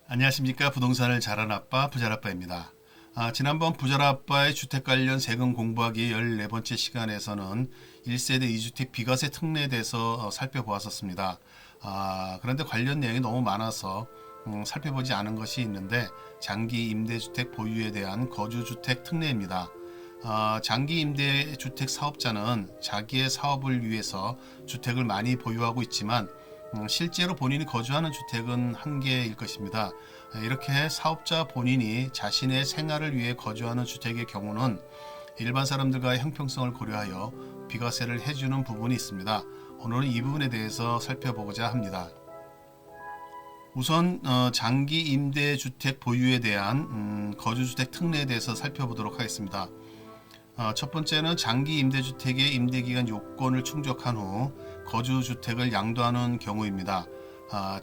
안녕하십니까. 부동산을 잘하는 아빠 부자라빠입니다. 지난번 부자라빠의 주택 관련 세금 공부하기 14번째 시간에서는 1세대 2주택 비과세 특례에 대해서 살펴보았었습니다. 그런데 관련 내용이 너무 많아서 살펴보지 않은 것이 있는데 장기 임대주택 보유에 대한 거주주택 특례입니다. 장기 임대주택 사업자는 자기의 사업을 위해서 주택을 많이 보유하고 있지만 실제로 본인이 거주하는 주택은 한 개일 것입니다. 이렇게 사업자 본인이 자신의 생활을 위해 거주하는 주택의 경우는 일반 사람들과의 형평성을 고려하여 비과세를 해주는 부분이 있습니다. 오늘은 이 부분에 대해서 살펴보고자 합니다. 우선 장기 임대주택 보유에 대한 거주주택 특례에 대해서 살펴보도록 하겠습니다. 첫 번째는 장기 임대주택의 임대기간 요건을 충족한 후 거주주택을 양도하는 경우입니다.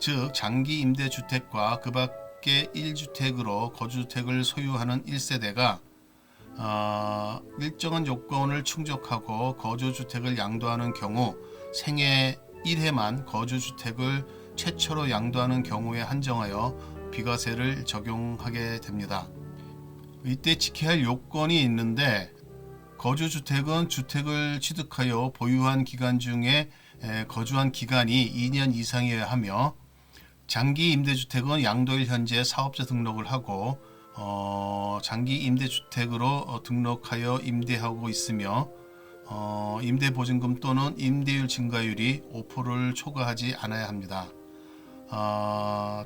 즉 장기 임대주택과 그 밖의 1주택으로 거주주택을 소유하는 1세대가 일정한 요건을 충족하고 거주주택을 양도하는 경우 생애 1회만 거주주택을 최초로 양도하는 경우에 한정하여 비과세를 적용하게 됩니다. 이때 지켜야 할 요건이 있는데 거주주택은 주택을 취득하여 보유한 기간 중에 거주한 기간이 2년 이상이어야 하며 장기 임대주택은 양도일 현재 사업자 등록을 하고 장기 임대주택으로 등록하여 임대하고 있으며 임대보증금 또는 임대율 증가율이 5%를 초과하지 않아야 합니다.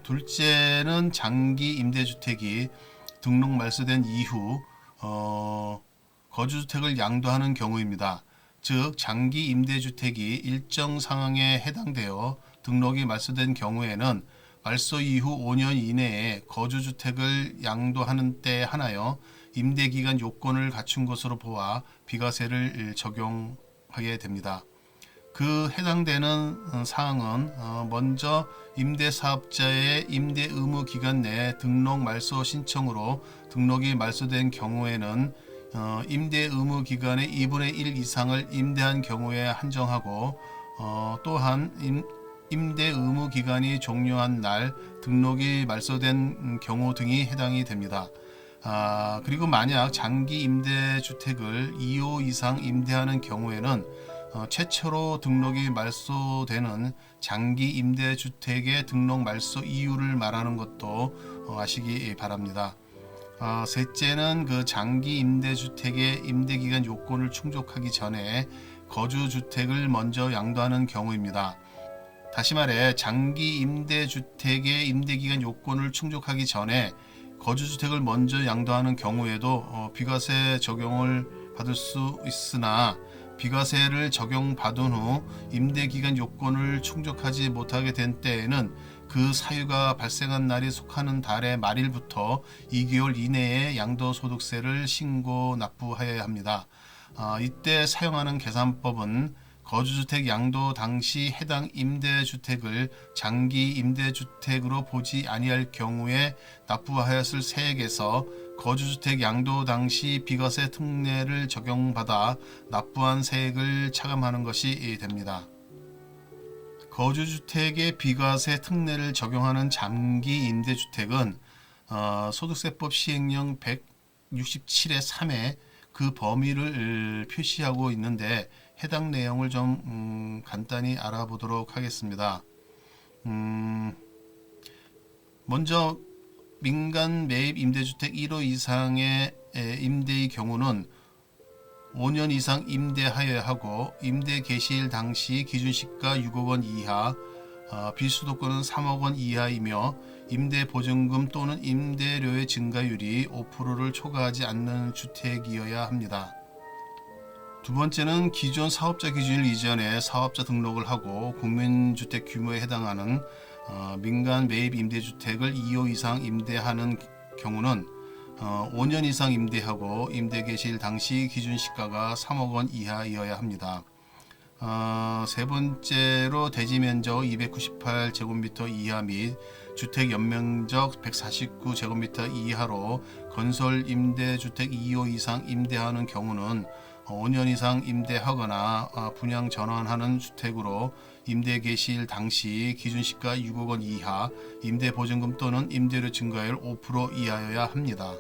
둘째는 장기 임대주택이 등록 말소된 이후 거주주택을 양도하는 경우입니다. 즉 장기 임대주택이 일정 상황에 해당되어 등록이 말소된 경우에는 말소 이후 5년 이내에 거주주택을 양도하는 때에 한하여 임대기간 요건을 갖춘 것으로 보아 비과세를 적용하게 됩니다. 그 해당되는 사항은 먼저 임대사업자의 임대의무 기간 내에 등록 말소 신청으로 등록이 말소된 경우에는 임대 의무 기간의 2분의 1 이상을 임대한 경우에 한정하고 또한 임대 의무 기간이 종료한 날 등록이 말소된 경우 등이 해당이 됩니다. 그리고 만약 장기 임대주택을 2호 이상 임대하는 경우에는 최초로 등록이 말소되는 장기 임대주택의 등록 말소 이유를 말하는 것도 아시기 바랍니다. 셋째는 그 장기 임대주택의 임대기간 요건을 충족하기 전에 거주주택을 먼저 양도하는 경우입니다. 다시 말해 장기 임대주택의 임대기간 요건을 충족하기 전에 거주주택을 먼저 양도하는 경우에도 비과세 적용을 받을 수 있으나 비과세를 적용받은 후 임대기간 요건을 충족하지 못하게 된 때에는 그 사유가 발생한 날이 속하는 달의 말일부터 2개월 이내에 양도소득세를 신고 납부하여야 합니다. 이때 사용하는 계산법은 거주주택 양도 당시 해당 임대주택을 장기 임대주택으로 보지 아니할 경우에 납부하였을 세액에서 거주주택 양도 당시 비과세 특례를 적용받아 납부한 세액을 차감하는 것이 됩니다. 거주주택의 비과세 특례를 적용하는 장기 임대주택은 소득세법 시행령 167의 3에 그 범위를 표시하고 있는데 해당 내용을 좀 간단히 알아보도록 하겠습니다. 먼저 민간 매입 임대주택 1호 이상의 임대의 경우는 5년 이상 임대하여야 하고 임대 개시일 당시 기준시가 6억 원 이하, 비수도권은 3억 원 이하이며 임대보증금 또는 임대료의 증가율이 5%를 초과하지 않는 주택이어야 합니다. 두 번째는 기존 사업자 기준일 이전에 사업자 등록을 하고 국민주택 규모에 해당하는 민간 매입 임대주택을 2호 이상 임대하는 경우는 5년 이상 임대하고 임대 개시일 당시 기준 시가가 3억 원 이하이어야 합니다. 세 번째로 대지 면적 298제곱미터 이하 및 주택 연면적 149제곱미터 이하로 건설 임대주택 2호 이상 임대하는 경우는 5년 이상 임대하거나 분양 전환하는 주택으로 임대 개시일 당시 기준시가 6억 원 이하, 임대 보증금 또는 임대료 증가율 5% 이하여야 합니다.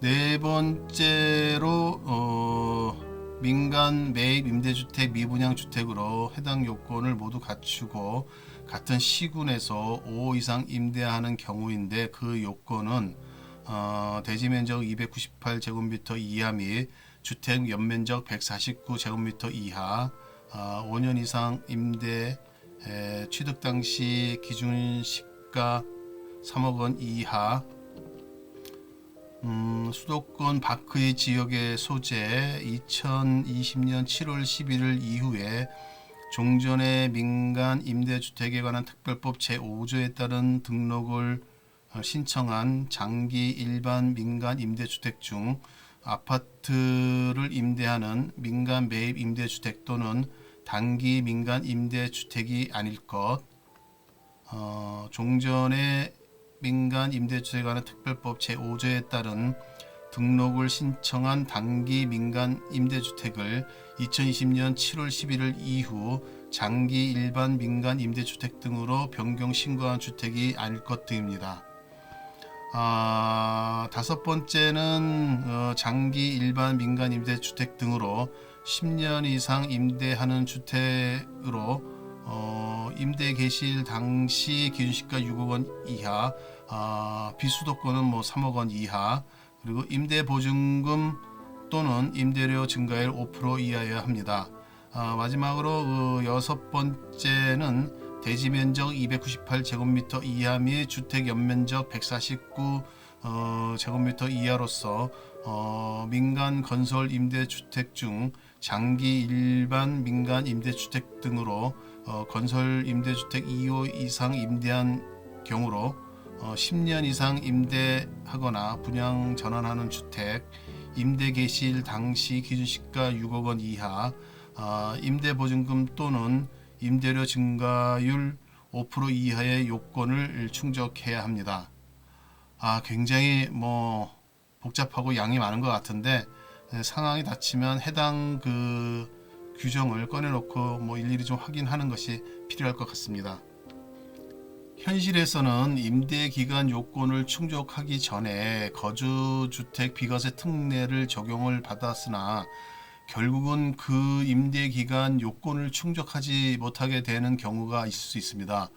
네 번째로 민간 매입 임대주택 미분양 주택으로 해당 요건을 모두 갖추고 같은 시군에서 5호 이상 임대하는 경우인데, 그 요건은 대지면적 298제곱미터 이하 및 주택 연면적 149제곱미터 이하, 5년 이상 임대, 취득 당시 기준 시가 3억 원 이하, 수도권 밖의 지역의 소재, 2020년 7월 11일 이후에 종전의 민간 임대주택에 관한 특별법 제5조에 따른 등록을 신청한 장기 일반 민간 임대주택 중 아파트를 임대하는 민간 매입 임대주택 또는 단기 민간 임대주택이 아닐 것, 종전의 민간 임대주택에 관한 특별법 제5조에 따른 등록을 신청한 단기 민간 임대주택을 2020년 7월 11일 이후 장기 일반 민간 임대주택 등으로 변경 신고한 주택이 아닐 것 등입니다. 다섯 번째는 장기 일반 민간 임대주택 등으로 10년 이상 임대하는 주택으로 임대 개시일 당시 기준시가 6억 원 이하, 비수도권은 3억 원 이하, 그리고 임대 보증금 또는 임대료 증가율 5% 이하여야 합니다. 마지막으로 여섯 번째는 대지면적 298제곱미터 이하 및 주택 연면적 149제곱미터 이하로서 민간 건설 임대주택 중 장기 일반 민간 임대주택 등으로 건설 임대주택 2호 이상 임대한 경우로 10년 이상 임대하거나 분양 전환하는 주택, 임대 개시일 당시 기준시가 6억 원 이하, 임대 보증금 또는 임대료 증가율 5% 이하의 요건을 충족해야 합니다. 굉장히 복잡하고 양이 많은 것 같은데, 상황이 닥치면 해당 규정을 꺼내놓고 일일이 좀 확인하는 것이 필요할 것 같습니다. 현실에서는 임대기간 요건을 충족하기 전에 거주주택 비과세 특례를 적용을 받았으나 결국은 그 임대기간 요건을 충족하지 못하게 되는 경우가 있을 수 있습니다.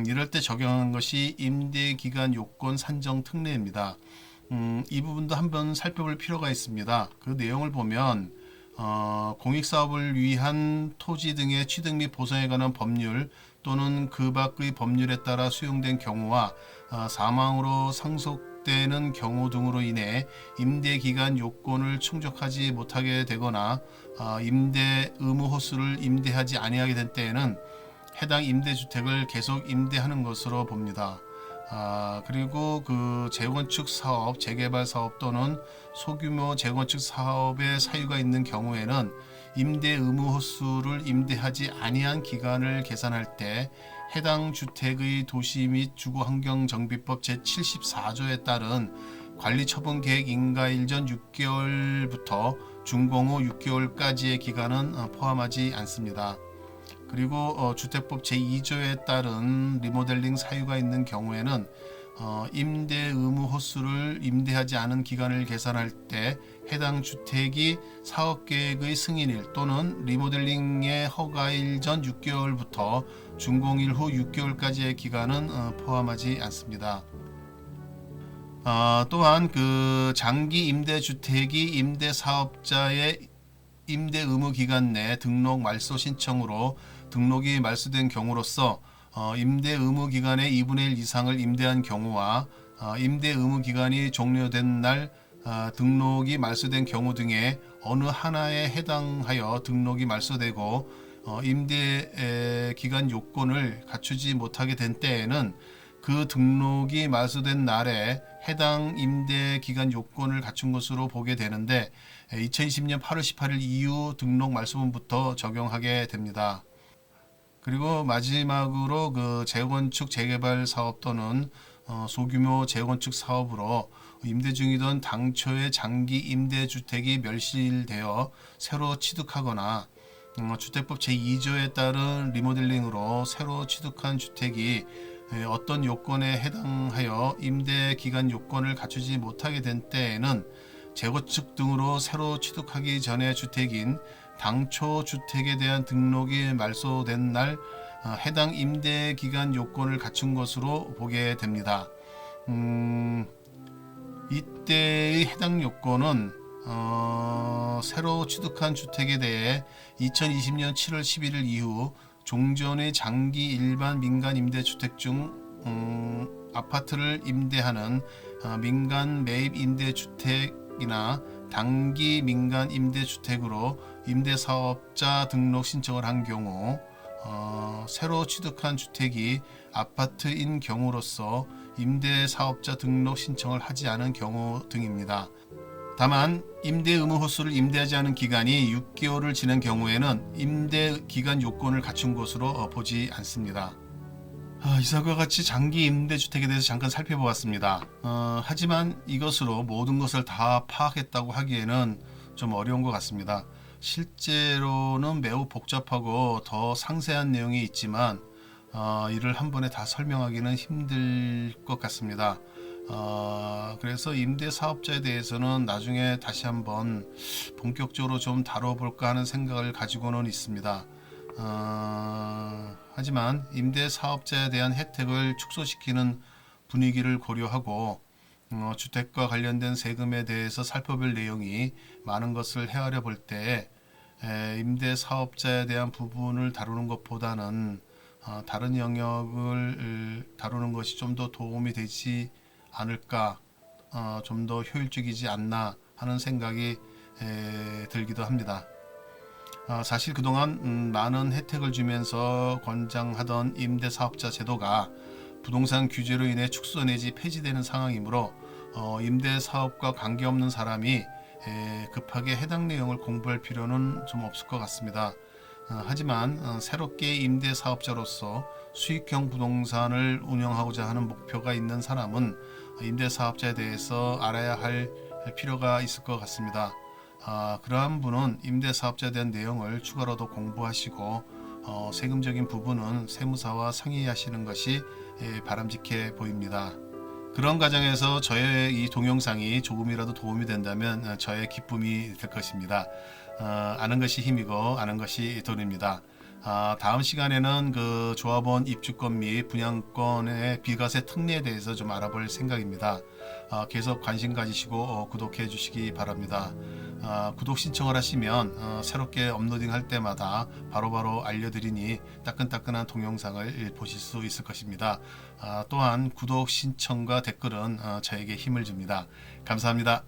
이럴 때 적용하는 것이 임대기간 요건 산정 특례입니다. 이 부분도 한번 살펴볼 필요가 있습니다. 그 내용을 보면 공익사업을 위한 토지 등의 취득 및 보상에 관한 법률 또는 그 밖의 법률에 따라 수용된 경우와 사망으로 상속되는 경우 등으로 인해 임대기간 요건을 충족하지 못하게 되거나 임대 의무 호수를 임대하지 아니하게 된 때에는 해당 임대주택을 계속 임대하는 것으로 봅니다. 그리고 재건축 사업, 재개발 사업 또는 소규모 재건축 사업의 사유가 있는 경우에는 임대 의무 호수를 임대하지 아니한 기간을 계산할 때 해당 주택의 도시 및 주거환경정비법 제74조에 따른 관리처분계획 인가일 전 6개월부터 준공 후 6개월까지의 기간은 포함하지 않습니다. 그리고 주택법 제2조에 따른 리모델링 사유가 있는 경우에는 임대 의무 호수를 임대하지 않은 기간을 계산할 때 해당 주택이 사업계획의 승인일 또는 리모델링의 허가일 전 6개월부터 준공일 후 6개월까지의 기간은 포함하지 않습니다. 또한 장기 임대주택이 임대사업자의 임대 의무 기간 내 등록 말소 신청으로 등록이 말소된 경우로서 임대 의무 기간의 2분의 1 이상을 임대한 경우와 임대 의무 기간이 종료된 날 등록이 말소된 경우 등의 어느 하나에 해당하여 등록이 말소되고 임대 기간 요건을 갖추지 못하게 된 때에는 그 등록이 말소된 날에 해당 임대 기간 요건을 갖춘 것으로 보게 되는데 2020년 8월 18일 이후 등록 말소분부터 적용하게 됩니다. 그리고 마지막으로 재건축 재개발 사업 또는 소규모 재건축 사업으로 임대 중이던 당초의 장기 임대주택이 멸실되어 새로 취득하거나 주택법 제2조에 따른 리모델링으로 새로 취득한 주택이 어떤 요건에 해당하여 임대 기간 요건을 갖추지 못하게 된 때에는 재건축 등으로 새로 취득하기 전의 주택인 당초 주택에 대한 등록이 말소된 날 해당 임대 기간 요건을 갖춘 것으로 보게 됩니다. 이때의 해당 요건은 새로 취득한 주택에 대해 2020년 7월 11일 이후 종전의 장기 일반 민간 임대주택 중 아파트를 임대하는 민간 매입 임대주택이나 단기 민간 임대주택으로 임대사업자 등록 신청을 한 경우 새로 취득한 주택이 아파트인 경우로서 임대사업자 등록 신청을 하지 않은 경우 등입니다. 다만 임대 의무 호수를 임대하지 않은 기간이 6개월을 지난 경우에는 임대 기간 요건을 갖춘 것으로 보지 않습니다. 이상과 같이 장기 임대주택에 대해서 잠깐 살펴보았습니다. 하지만 이것으로 모든 것을 다 파악했다고 하기에는 좀 어려운 것 같습니다. 실제로는 매우 복잡하고 더 상세한 내용이 있지만 이를 한 번에 다 설명하기는 힘들 것 같습니다. 그래서 임대사업자에 대해서는 나중에 다시 한번 본격적으로 좀 다뤄볼까 하는 생각을 가지고는 있습니다. 하지만 임대사업자에 대한 혜택을 축소시키는 분위기를 고려하고 주택과 관련된 세금에 대해서 살펴볼 내용이 많은 것을 헤아려 볼 때 임대사업자에 대한 부분을 다루는 것보다는 다른 영역을 다루는 것이 좀 더 도움이 되지 않을까, 좀 더 효율적이지 않나 하는 생각이 들기도 합니다. 사실 그동안 많은 혜택을 주면서 권장하던 임대사업자 제도가 부동산 규제로 인해 축소 내지 폐지되는 상황이므로 임대사업과 관계없는 사람이 급하게 해당 내용을 공부할 필요는 좀 없을 것 같습니다. 하지만 새롭게 임대사업자로서 수익형 부동산을 운영하고자 하는 목표가 있는 사람은 임대사업자에 대해서 알아야 할 필요가 있을 것 같습니다. 그러한 분은 임대사업자에 대한 내용을 추가로도 공부하시고 세금적인 부분은 세무사와 상의하시는 것이 바람직해 보입니다. 그런 과정에서 저의 이 동영상이 조금이라도 도움이 된다면 저의 기쁨이 될 것입니다. 아는 것이 힘이고 아는 것이 돈입니다. 다음 시간에는 그 조합원 입주권 및 분양권의 비과세 특례에 대해서 좀 알아볼 생각입니다. 계속 관심 가지시고 구독해 주시기 바랍니다. 구독 신청을 하시면 새롭게 업로딩 할 때마다 바로바로 알려드리니 따끈따끈한 동영상을 보실 수 있을 것입니다. 또한 구독 신청과 댓글은 저에게 힘을 줍니다. 감사합니다.